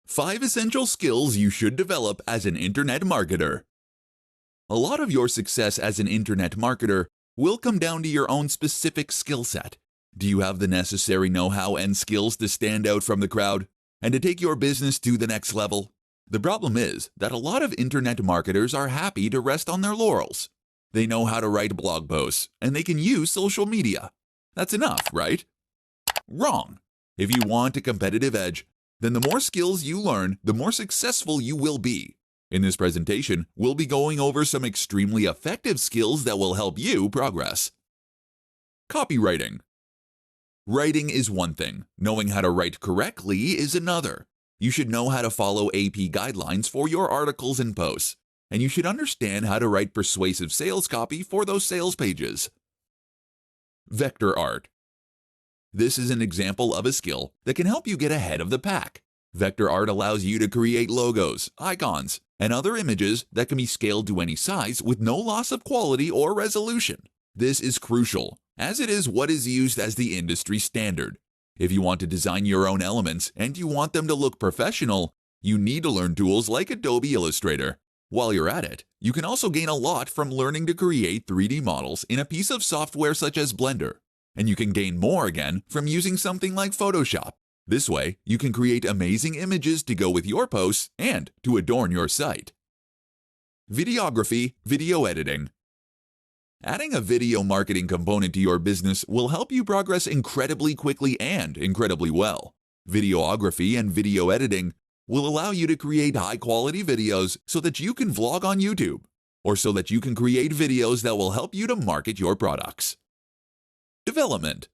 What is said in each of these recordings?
Five essential skills you should develop as an internet marketer. A lot of your success as an internet marketer will come down to your own specific skill set. Do you have the necessary know-how and skills to stand out from the crowd and to take your business to the next level? The problem is that a lot of internet marketers are happy to rest on their laurels. They know how to write blog posts and they can use social media. That's enough, right? Wrong. If you want a competitive edge, then the more skills you learn, the more successful you will be. In this presentation, we'll be going over some extremely effective skills that will help you progress. Copywriting. Writing is one thing. Knowing how to write correctly is another. You should know how to follow AP guidelines for your articles and posts, and you should understand how to write persuasive sales copy for those sales pages. Vector art. This is an example of a skill that can help you get ahead of the pack. Vector art allows you to create logos, icons, and other images that can be scaled to any size with no loss of quality or resolution. This is crucial, as it is what is used as the industry standard. If you want to design your own elements and you want them to look professional, you need to learn tools like Adobe Illustrator. While you're at it, you can also gain a lot from learning to create 3D models in a piece of software such as Blender. And you can gain more again from using something like Photoshop. This way, you can create amazing images to go with your posts and to adorn your site. Videography, video editing. Adding a video marketing component to your business will help you progress incredibly quickly and incredibly well. Videography and video editing will allow you to create high-quality videos so that you can vlog on YouTube, or so that you can create videos that will help you to market your products. Development.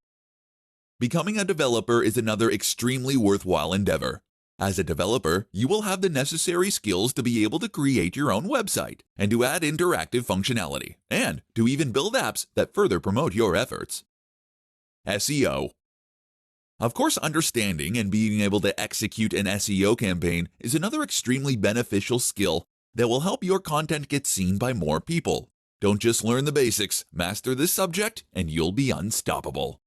Becoming a developer is another extremely worthwhile endeavor. As a developer, you will have the necessary skills to be able to create your own website and to add interactive functionality, and to even build apps that further promote your efforts. SEO. Of course, understanding and being able to execute an SEO campaign is another extremely beneficial skill that will help your content get seen by more people. Don't just learn the basics, master this subject, and you'll be unstoppable.